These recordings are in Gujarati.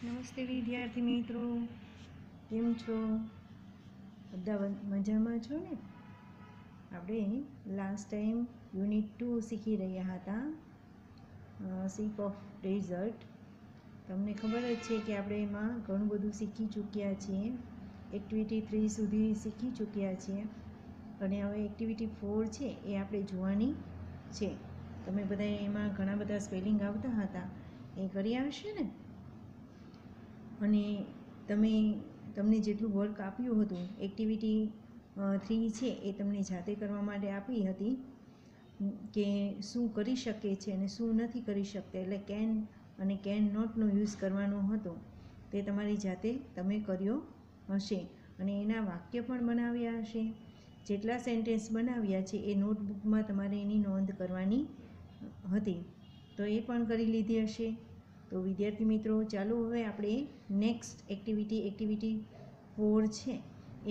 નમસ્તે વિદ્યાર્થી મિત્રો, કેમ છો? બધા મજામાં છો ને? આપણે લાસ્ટ ટાઈમ યુનિટ 2 શીખી રહ્યા હતા, શીપ ઓફ ડેઝર્ટ. તમને ખબર જ છે કે આપણે એમાં ઘણું બધું શીખી ચૂક્યા છીએ. એક્ટિવિટી 3 સુધી શીખી ચૂક્યા છીએ અને હવે એક્ટિવિટી 4 છે એ આપણે જોવાની છે. તમે બધા એમાં ઘણા બધા સ્પેલિંગ આવતા હતા, એ કર્યા હશે ને? અને તમને જેટલું વર્ક આપ્યું હતું, એક્ટિવિટી 3 છે એ તમને જાતે કરવા માટે આપી હતી કે શું કરી શકે છે અને શું નથી કરી શકતા, એટલે કેન અને કેન નોટનો યુઝ કરવાનો હતો. તે તમારી જાતે તમે કર્યો હશે અને એના વાક્ય પણ બનાવ્યા હશે. જેટલા સેન્ટેન્સ બનાવ્યા છે એ નોટબુકમાં તમારે એની નોંધ કરવાની હતી, તો એ પણ કરી લીધી હશે. તો વિદ્યાર્થી મિત્રો, ચાલો હવે આપણે નેક્સ્ટ એક્ટિવિટી 4 છે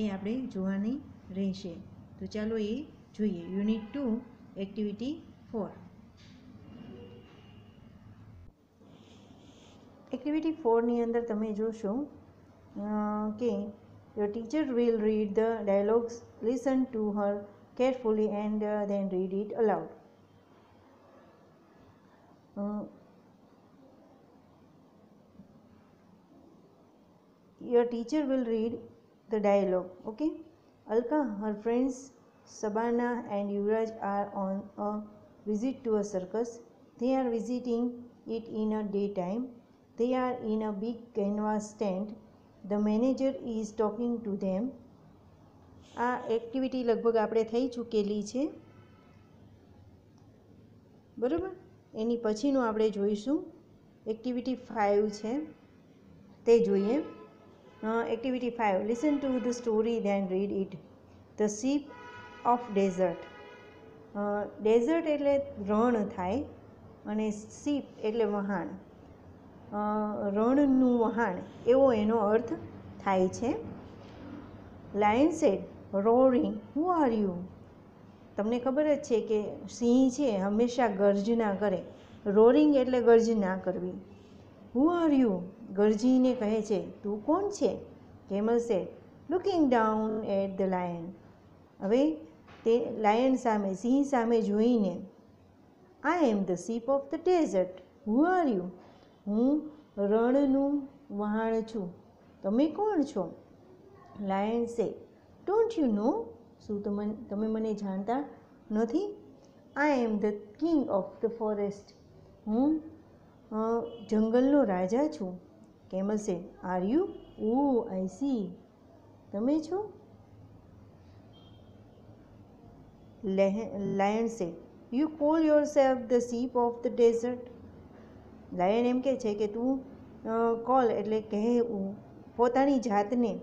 એ આપણે જોવાની રહેશે. તો ચાલો એ જોઈએ. Unit 2 activity 4. એક્ટિવિટી 4ની અંદર તમે જોશો કે your teacher will read the dialogues, listen to her carefully and then read it aloud. Your teacher will read the dialogue. Okay, Alka, her friends Sabana and Yuvraj are on a visit to a circus. They are visiting it in a daytime. They are in a big canvas tent. The manager is talking to them. આ એક્ટિવિટી લગભગ આપણે થઈ ચૂકેલી છે, બરાબર? એની પછીનું આપણે જોઈશું. એક્ટિવિટી 5 છે તે જોઈએ. Activity 5, listen to the story then read it. The ship of desert. Desert એટલે રણ થાય અને શીપ એટલે વહાણ. રણનું વહાણ એવો એનો અર્થ થાય છે. Lion said, roaring, who are you? તમને ખબર જ છે કે સિંહ છે હંમેશા ગર્જના કરે. રોરિંગ એટલે ગર્જના કરવી. હુ આર યુ? ગર્જીને કહે છે, તું કોણ છે? Camel said, looking down at the lion. હવે તે લાયન સામે, સિંહ સામે જોઈને, I am the ship of the desert. Who are you? હું રણનું વહાણ છું, તમે કોણ છો? Lion said, don't you know? શું તમે મને જાણતા નથી? I am the king of the forest. હું જંગલનો રાજા છું. Camel said, are you? Oh I see, તમે છો? Lion said, you call your self the ship of the desert. Lion એમ કહે છે કે તું કોલ એટલે કહેવું, પોતાની જાતને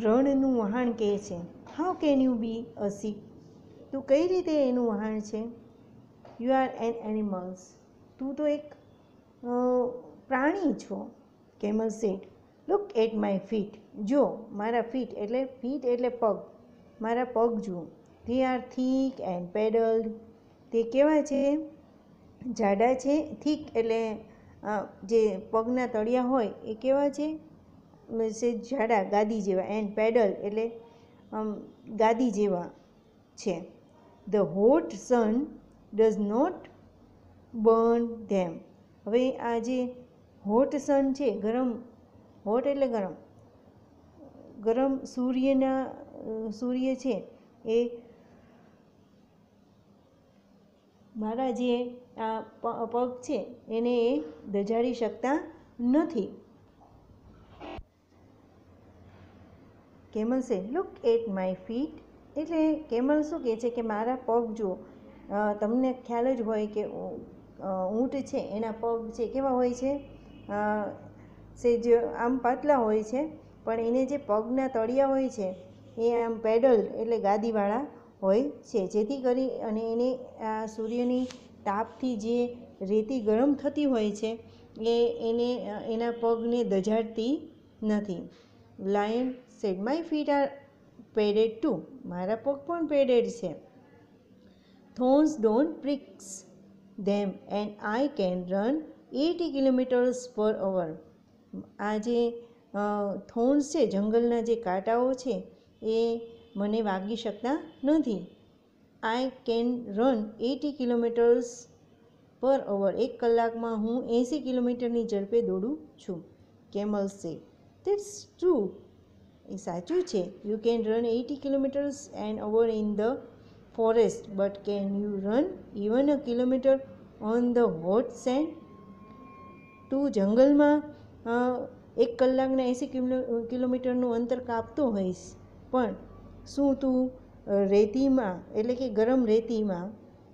રણનું વહાણ કહે છે. How can you be a ship? તું કઈ રીતે એનું વહાણ છે? You are an animals. તું તો એક પ્રાણી છો. Camel said, look at my feet. જો મારા ફીટ એટલે પગ, મારા પગ જુઓ. They are thick and padded. તે કેવા છે? જાડા છે. થીક એટલે જે પગના તળિયા હોય એ કેવા છે? જાડા, ગાદી જેવા. એન્ડ પેડલ એટલે ગાદી જેવા છે. The hot sun does not burn them. હવે આ જે હોટ સન છે, ગરમ, હોટ એટલે ગરમ, ગરમ સૂર્ય છે એ મારા જે આ પગ છે એને એ દજાડી શકતા નથી. કેમલ સે, લુક એટ માય ફીટ. એટલે કેમલ શું કહે છે કે મારા પગ જુઓ. તમને ખ્યાલ જ હોય કે ઊંટ છે એના પગ છે કેવા હોય છે? સેજ આમ પાતળા હોય છે, પણ એને જે પગના તળિયા હોય છે એ આમ પેડલ એટલે ગાદીવાળા હોય છે, જેથી કરી અને એને આ સૂર્યની તાપથી જે રેતી ગરમ થતી હોય છે એ એને એના પગને દજાડતી નથી. Lion said, my feet are padded too. મારા પગ પણ પેડેડ છે. Thorns don't pricks them and I can run 80 kilometers per hour. આ જે થોર્ન્સ છે, જંગલના જે કાંટાઓ છે એ મને વાગી શકતા નથી. આઈ કેન રન 80 કિલોમીટર્સ પર અવર. 1 કલાકમાં હું 80 કિલોમીટરની ઝડપે દોડું છું. કેમલ સે, ધેટ્સ ટ્રુ. એ સાચું છે. You can run 80 kilometres an hour in the forest, but can you run even a kilometre on the hot sand? તું જંગલમાં 1 કલાકના 80 કિલોમીટરનું અંતર કાપતો હોઈશ, પણ શું તું રેતીમાં, એટલે કે ગરમ રેતીમાં,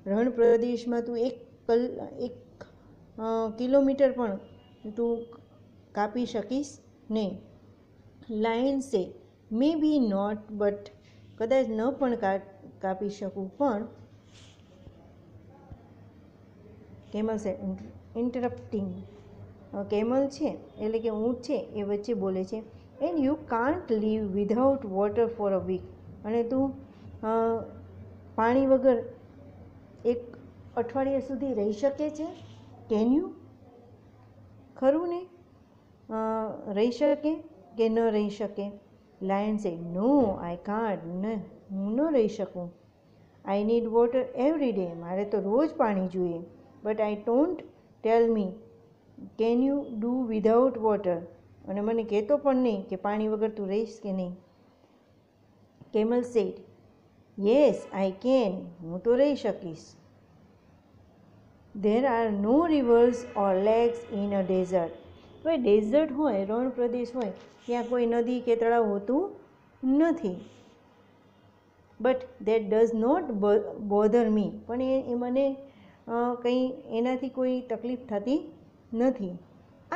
રણ પ્રદેશમાં તું 1 કિલોમીટર પણ તું કાપી શકીશ નહીં? લાયન સે, મે બી નોટ, બટ કદાચ ન પણ કાપી શકું, પણ કેમલ સે ઇન્ટરપ્ટિંગ. કેમલ છે એટલે કે ઊંટ છે એ વચ્ચે બોલે છે, and you can't live without water for a week. અને તું પાણી વગર 1 અઠવાડિયા સુધી રહી શકે છે? Can you? ખરું ને? રહી શકે કે ન રહી શકે? લાયન સે, નો આઈ કાન્ટ. હું ન રહી શકું. I need water every day. મારે તો રોજ પાણી જોઈએ. But I don't tell me can you do without water. અને મને કહેતો પણ નહીં કે પાણી વગર તું રહીશ કે નહીં. Camel said, yes I can. હું તો રહી શકીશ. There are no rivers or lakes in a desert. હવે ડેઝર્ટ હોય, રણ પ્રદેશ હોય, ત્યાં કોઈ નદી કે તળાવ હોતું નથી. But that does not bother me. પણ એ મને કંઈ એનાથી કોઈ તકલીફ થતી નથી.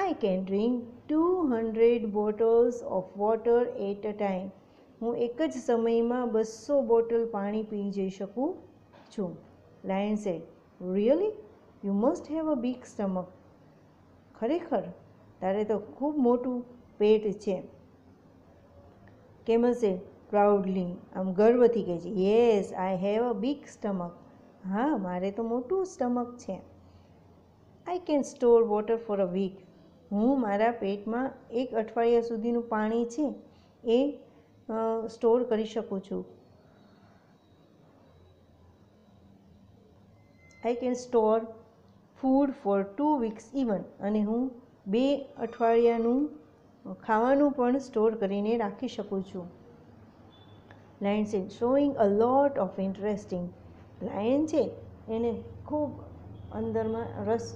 I can drink 200 bottles of water at a time. હું એક જ સમયમાં 200 બોટલ પાણી પી જઈ શકું છું. Lion said, really? You must have a big stomach. ખરેખર? તારે તો ખૂબ મોટું પેટ છે. કેમલ સેડ પ્રાઉડલી, આમ ગર્વથી કહે છે, yes I have a big stomach. હા, મારે તો મોટું સ્ટમક છે. I can store water for a week. હું મારા પેટમાં 1 અઠવાડિયા સુધીનું પાણી છે એ સ્ટોર કરી શકું છું. I can store food for 2 weeks even. અને હું 2 અઠવાડિયાનું ખાવાનું પણ સ્ટોર કરીને રાખી શકું છું. લાયન છે showing a lot of interesting. Lion છે એને ખૂબ અંદરમાં રસ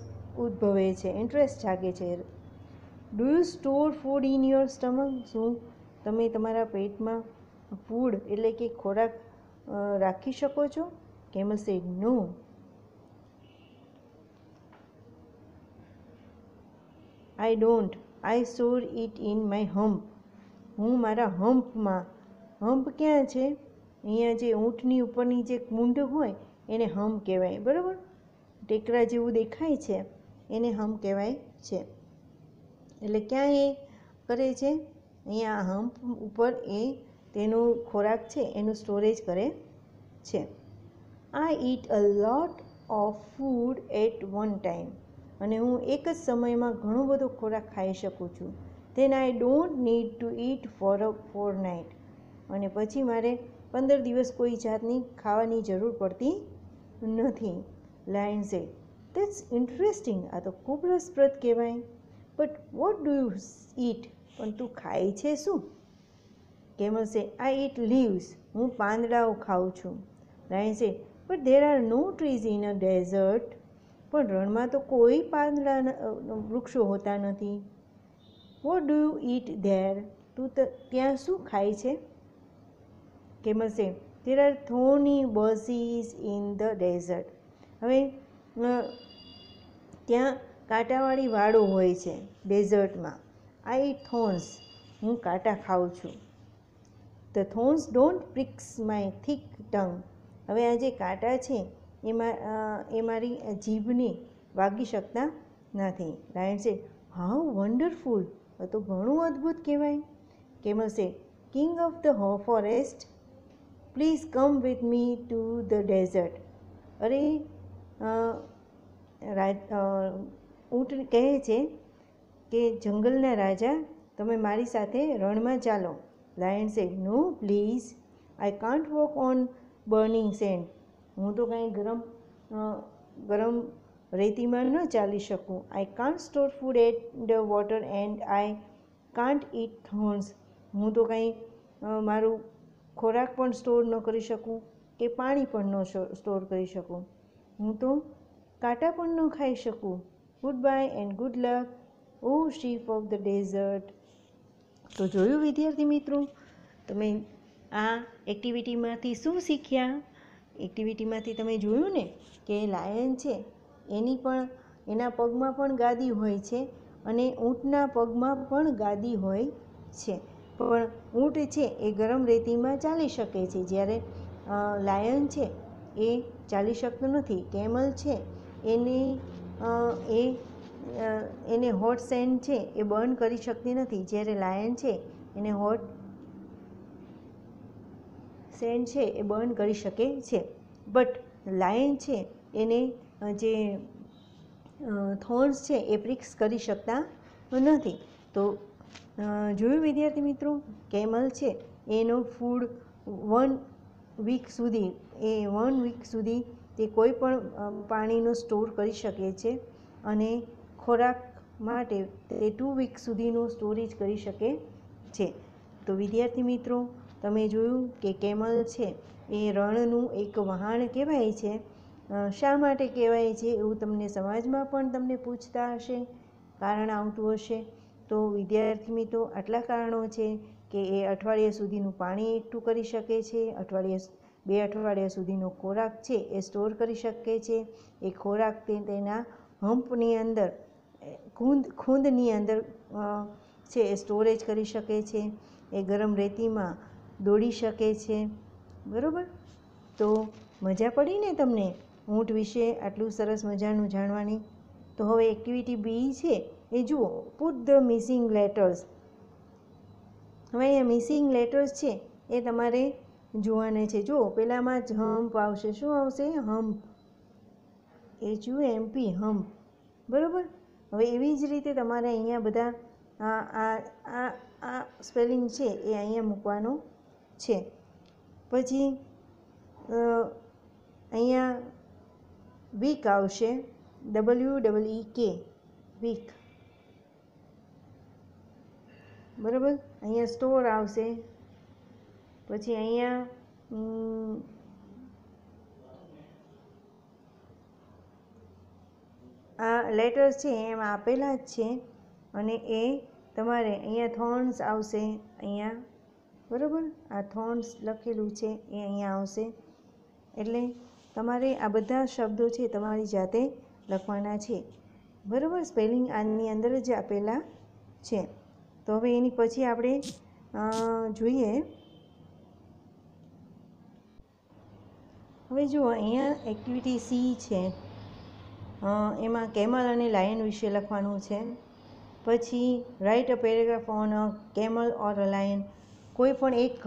ઉદ્ભવે છે, ઇન્ટરેસ્ટ જાગે છે. Do you store food in your stomach? શું તમે તમારા પેટમાં ફૂડ એટલે કે ખોરાક રાખી શકો છો? Camel said, no. I don't. I store it in my hump. હું મારા હમ્પમાં. હમ્પ ક્યાં છે? અહીંયા જે ઊંટની ઉપરની જે મૂંઢ હોય એને હમ્પ કહેવાય, બરાબર? ટેકરા જેવું દેખાય છે એને હમ્પ કહેવાય છે. એટલે ક્યાં એ કરે છે? અહીંયા હમ્પ ઉપર એ તેનો ખોરાક છે એનું સ્ટોરેજ કરે છે. I eat a lot of food at one time. અને હું એક જ સમયમાં ઘણો બધો ખોરાક ખાઈ શકું છું. Then I don't need to eat for a fortnight. અને પછી મારે 15 દિવસ કોઈ જાતની ખાવાની જરૂર પડતી નથી. Lion said, that's interesting. આ તો ખૂબ રસપ્રદ કહેવાય. But what do you eat? પણ તું ખાય છે શું? Camel said, I eat leaves. હું પાંદડાઓ ખાઉં છું. Lion said, but there are no trees in a desert. પણ રણમાં તો કોઈ પાંદડા વૃક્ષો હોતા નથી. What do you eat there? તું ત્યાં શું ખાય છે? Camel said, there are thorny bushes in the desert. હવે ત્યાં કાંટાવાળી વાળો હોય છે ડેઝર્ટમાં. આઈ ઈટ થોર્ન્સ. હું કાંટા ખાઉં છું. The thorns don't prix my thick tongue. હવે આ જે કાંટા છે એ મારી જીભને વાગી શકતા નથી. Lion said, how wonderful. તો ઘણું અદ્ભુત કહેવાય. Camel said, king of the forest, please come with me to the desert. અરે ઊંટ કહે છે કે જંગલના રાજા, તમે મારી સાથે રણમાં ચાલો. Lion said, no please, I can't walk on burning sand. હું તો કાંઈ ગરમ રેતીમાં ન ચાલી શકું. I can't store food at the water and I can't eat thorns. હું તો કાંઈ મારું ખોરાક પણ સ્ટોર ન કરી શકું કે પાણી પણ ન સ્ટોર કરી શકું. હું તો કાંટા પણ ન ખાઈ શકું. Goodbye and good luck, o ship of the desert. તો જોયું વિદ્યાર્થી મિત્રો, તમે આ એક્ટિવિટીમાંથી શું શીખ્યા? એક્ટિવિટીમાંથી તમે જોયું ને કે લાયન છે એના પગમાં પણ ગાદી હોય છે અને ઊંટના પગમાં પણ ગાદી હોય છે. પણ ઊંટ છે એ ગરમ રેતીમાં ચાલી શકે છે, જ્યારે લાયન છે એ ચાલી શકતો નથી. કેમલ છે એને હોટ સેન્ડ છે એ બર્ન કરી શકતી નથી, જ્યારે લાયન છે એને હોટ સેન્ડ છે એ બર્ન કરી શકે છે. બટ લાયન છે એને જે થોર્ન્સ છે એ પ્રિક્સ કરી શકતા નથી. તો જોયું વિદ્યાર્થી મિત્રો, કેમલ છે એનો ફૂડ 1 વીક સુધી તે કોઈ પણ પાણીનો સ્ટોર કરી શકે છે અને ખોરાક માટે તે 2 વીક સુધીનો સ્ટોરેજ કરી શકે છે. તો વિદ્યાર્થી મિત્રો, તમે જોયું કે કેમલ છે એ રણનું એક વહાણ કહેવાય છે. શા માટે કહેવાય છે એવું તમને સમાજમાં પણ તમને પૂછતા હશે, કારણ આવતું હશે. તો વિદ્યાર્થી મિત્રો, આટલા કારણો છે કે એ અઠવાડિયા સુધીનું પાણી એકઠું કરી શકે છે, 2 અઠવાડિયા સુધીનો ખોરાક છે એ સ્ટોર કરી શકે છે. એ ખોરાક તેના હંપની અંદર, ખૂંદની અંદર છે એ સ્ટોરેજ કરી શકે છે. એ ગરમ રેતીમાં દોડી શકે છે. બરાબર? તો મજા પડી ને તમને ઊંટ વિશે આટલું સરસ મજાનું જાણવાની? તો હવે એક્ટિવિટી બી છે એ જુઓ, પુટ ધ મિસિંગ લેટર્સ. હવે અહીંયા મિસિંગ લેટર્સ છે એ તમારે જોવાના છે. જુઓ, પહેલામાં જ હમ્પ આવશે. શું આવશે? Hump, HUMP, hump. બરાબર? હવે એવી જ રીતે તમારે અહીંયા બધા આ સ્પેલિંગ છે એ અહીંયા મૂકવાનો છે. પછી અહીંયા વીક આવશે, WEEK, વીક. બરાબર? અહીંયા સ્ટોર આવશે. પછી અહીંયા આ લેટર્સ છે એમ આપેલા જ છે અને એ તમારે અહીંયા થોર્ન્સ આવશે અહીંયા. બરાબર? આ થોર્ન્સ લખેલું છે એ અહીંયા આવશે. એટલે તમારે આ બધા શબ્દો છે તમારી જાતે લખવાના છે. બરાબર? સ્પેલિંગ આની અંદર જ આપેલા છે. તો હવે એની પછી આપણે જોઈએ. હવે જુઓ, અહીંયા એક્ટિવિટી સી છે, એમાં કેમલ અને લાયન વિશે લખવાનું છે. પછી write a paragraph on a camel or a lion. કોઈ પણ એક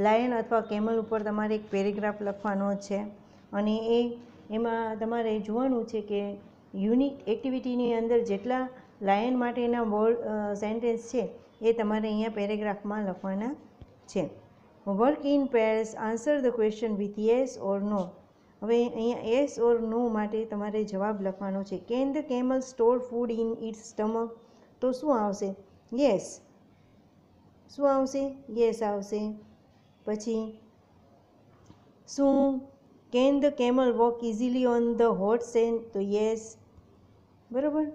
લાયન અથવા કેમલ ઉપર તમારે એક પેરેગ્રાફ લખવાનો છે અને એમાં તમારે જોવાનું છે કે યુનિક એક્ટિવિટીની અંદર જેટલા લાયન માટેના સેન્ટેન્સ છે એ તમારે અહીંયા પેરેગ્રાફમાં લખવાના છે. Work in pairs, answer the question with yes or no. હવે અહીંયા યસ ઓર નો માટે તમારે જવાબ લખવાનો છે. Can the camel store food in its stomach? તો શું આવશે? યસ. શું આવશે? યસ આવશે. પછી શું can the camel walk easily on the hot sand? તો યસ. બરાબર?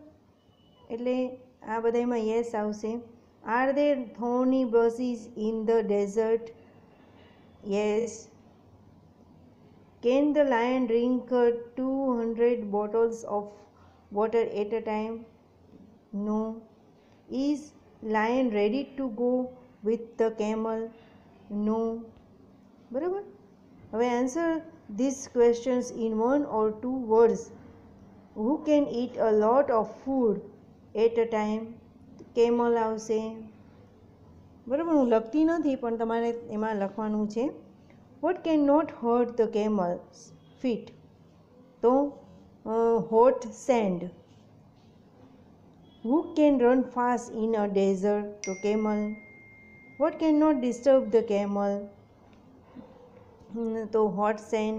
એટલે આ બધામાં યસ આવશે. Are there thorny brushes in the desert? Yes. Can the lion drink 200 bottles of water at a time? No. Is lion ready to go with the camel? No. બરાબર? હવે answer this questions in 1 or 2 words. Who can eat a lot of food at a time? Camel આવશે. બરાબર? હું લખતી નથી પણ તમારે એમાં લખવાનું છે. What can not hurt the camel's feet? તો hot sand. Who can run fast in a desert? તો camel. What cannot disturb the camel? તો hot sand.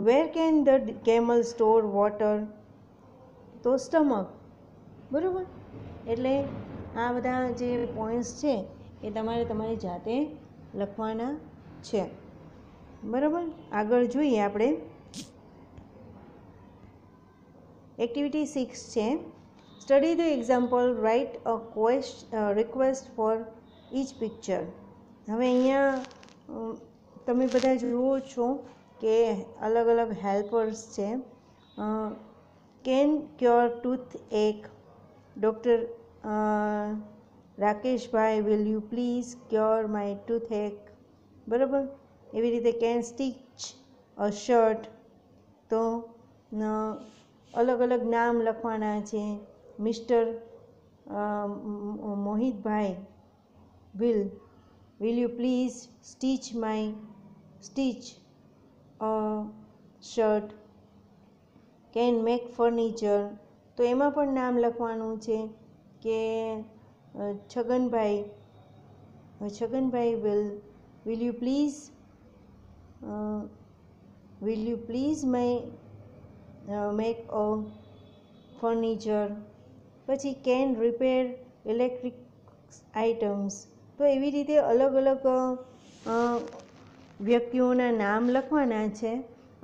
Where can the camel store water? તો stomach. બરાબર. એટલે આ બધા જે પોઈન્ટ્સ છે એ તમારે તમારી જાતે લખવાના છે. બરાબર. આગળ જોઈએ આપણે. એક્ટિવિટી 6 છે. Study the example, write a request for each picture. હવે અહીંયા તમે બધા જુઓ છો કે અલગ અલગ હેલ્પર્સ છે. કેન ક્યોર ટૂથ એક. Doctor Rakeshbhai, will you please cure my tooth એક. બરાબર. એવી રીતે કેન સ્ટીચ અ શર્ટ. તો અલગ અલગ નામ લખવાના છે. Mister મોહિતભાઈ, will you please stitch a shirt. Can make furniture. તો એમાં પણ નામ લખવાનું છે કે Chhaganbhai will you please make a furniture. પછી કેન રિપેર ઇલેક્ટ્રિક આઇટમ્સ. તો એવી રીતે અલગ અલગ વ્યક્તિઓના નામ લખવાના છે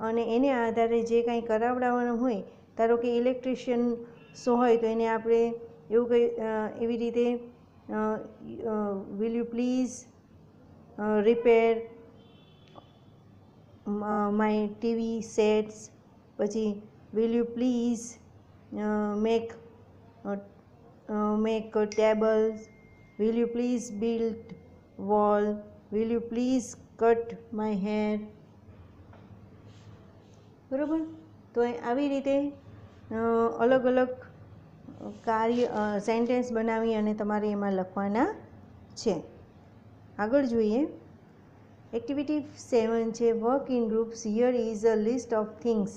અને એને આધારે જે કાંઈ કરાવડાવવાનું હોય, ધારો કે ઇલેક્ટ્રિશિયન હોય તો એને આપણે એવી રીતે will you please repair my TV sets. પછી will you please make tables. Will you please build wall. Will you please cut my hair. બરાબર. તો આવી રીતે અલગ અલગ સેન્ટેન્સ બનાવી અને તમારે એમાં લખવાના છે. આગળ જોઈએ. એક્ટિવિટી 7 છે. Work in groups. Here is a list of things.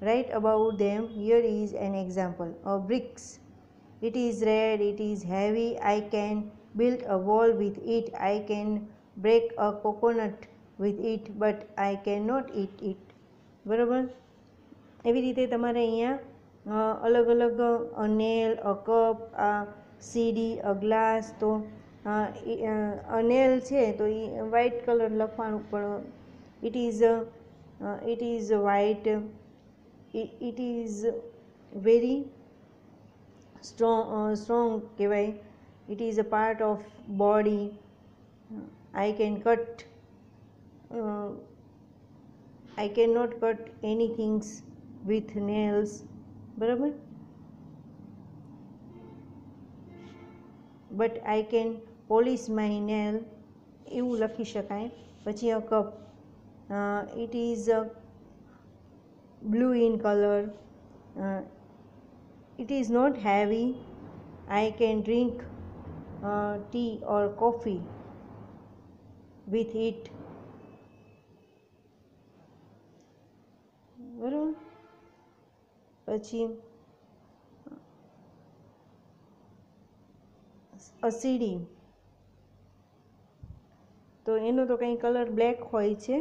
Write about them. Here is an example. A BRICS. It is red, it is heavy, I can build a wall with it, I can break a coconut with it, but I cannot eat it. બરાબર. એવી રીતે તમારે અહીંયા અલગ અલગ અ નેલ, અ કપ, આ સીડી, અ ગ્લાસ. તો નેલ છે તો એ વ્હાઇટ કલર લખવાનું, પણ it is white. It is very strong કહેવાય. It is a part of body. I can not cut any things with nails. બરાબર. But I can polish my nail. એવું લખી શકાય. પછી a cup. It is blue in colour. It is not heavy. I can drink tea or coffee with it. બરાબર. પછી સીડી. તો એનો તો કંઈ કલર બ્લેક હોય છે.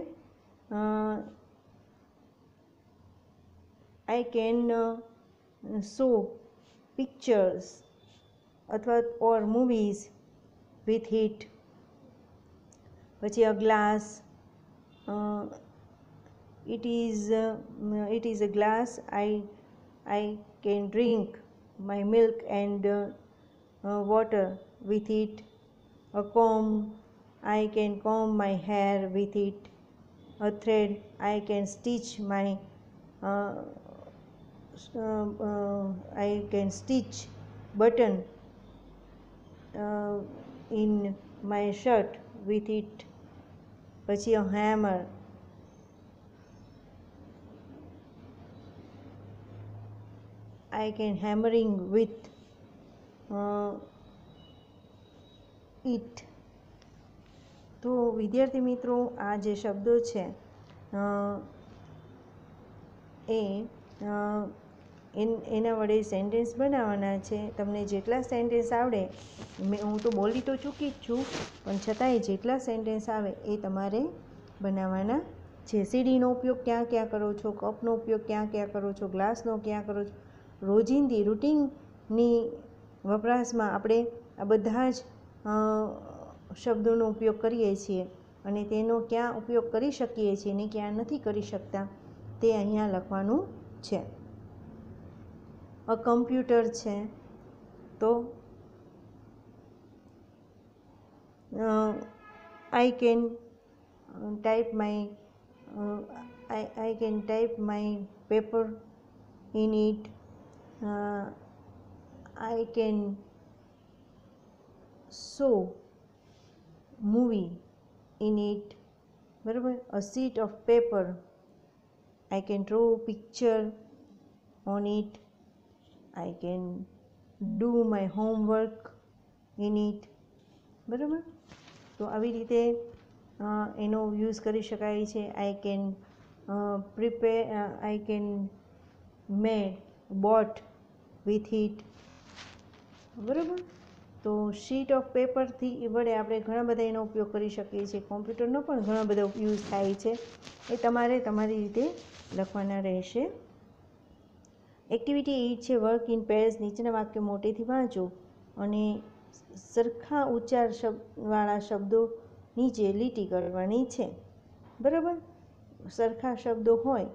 I can show pictures or movies with it. પછી a glass. It is a glass. I can drink my milk and water with it. A comb. I can comb my hair with it. A thread. I can stitch button in my shirt with it. પછી a hammer. I can hammering with it. તો વિદ્યાર્થી મિત્રો, આ જે શબ્દો છે એ એના વડે સેન્ટેન્સ બનાવવાના છે. તમને જેટલા સેન્ટેન્સ આવડે, હું તો બોલી તો ચૂકી જ છું, પણ છતાંય જેટલા સેન્ટેન્સ આવે એ તમારે બનાવવાના છે. સીડીનો ઉપયોગ ક્યાં ક્યાં કરો છો, કપનો ઉપયોગ ક્યાં ક્યાં કરો છો, ગ્લાસનો ક્યાં કરો છો. રોજિંદી રૂટિનની વપરાશમાં આપણે આ બધા જ શબ્દોનો ઉપયોગ કરીએ છીએ, અને તેનો ક્યાં ઉપયોગ કરી શકીએ છીએ ને ક્યાં નથી કરી શકતા તે અહીંયા લખવાનું છે. કમ્પ્યુટર છે તો I can type my paper in it. I can show movie in it. બરાબર. A sheet of paper, I can draw picture on it. I can do my homework in it. બરાબર. તો આવી રીતે એનો યુઝ કરી શકાય છે. I can made bought with it. બરાબર. તો શીટ ઓફ પેપરથી વડે આપણે ઘણા બધા એનો ઉપયોગ કરી શકીએ છીએ. કોમ્પ્યુટરનો પણ ઘણા બધા યુઝ થાય છે. એ તમારે તમારી રીતે લખવાના રહેશે. એક્ટિવિટી 8 છે વર્ક ઇન પેર્સ. નીચેના વાક્યો મોટેથી વાંચો અને સરખા ઉચ્ચાર વાળા શબ્દો નીચે લીટી કરવાની છે. બરાબર. સરખા શબ્દો હોય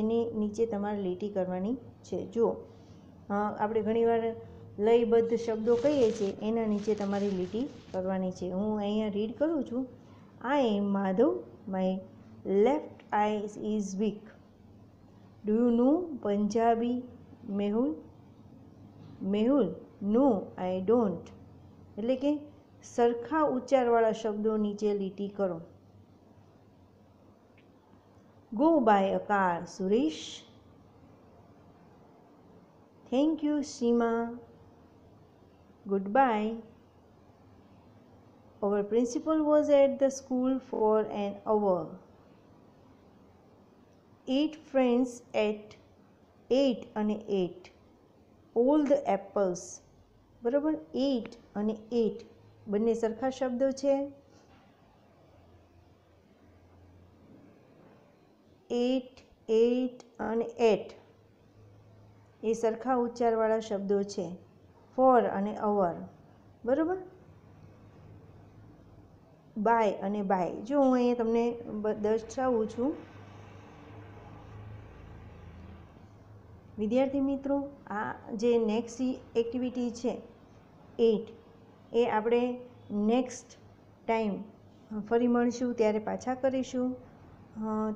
એની નીચે તમારે લીટી કરવાની છે. જુઓ, આપણે ઘણીવાર લયબદ્ધ શબ્દો કહીએ છીએ, એના નીચે તમારી લીટી કરવાની છે. હું અહીંયા રીડ કરું છું. I am Madhav, my left eye is weak. Do you know Punjabi Mehul? Mehul, no I don't. એટલે કે સરખા ઉચ્ચારવાળા શબ્દો નીચે લીટી કરો. Go by a car, Suresh. Thank you, Seema. Goodbye. Our principal was at the school for an hour. 8 friends ate 8 અને 8 all the apples. બરાબર. 8 અને 8 બંને સરખા શબ્દો છે. 8 8 અને 8 એ સરખા ઉચ્ચારવાળા શબ્દો છે. ફોર અને અવર. બરાબર. બાય અને બાય. જો હું અહીંયા તમને દર્શાવું છું. વિદ્યાર્થી મિત્રો, આ જે નેક્સ્ટ એક્ટિવિટી છે 8, એ આપણે નેક્સ્ટ ટાઈમ ફરી મળશું ત્યારે પાછા કરીશું.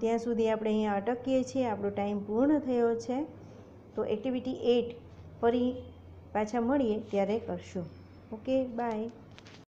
ત્યાં સુધી આપણે અહીંયા અટકીએ છીએ. આપણો ટાઈમ પૂર્ણ થયો છે. તો એક્ટિવિટી 8 ફરી પાછા મળીએ ત્યારે કરશું. Okay, by.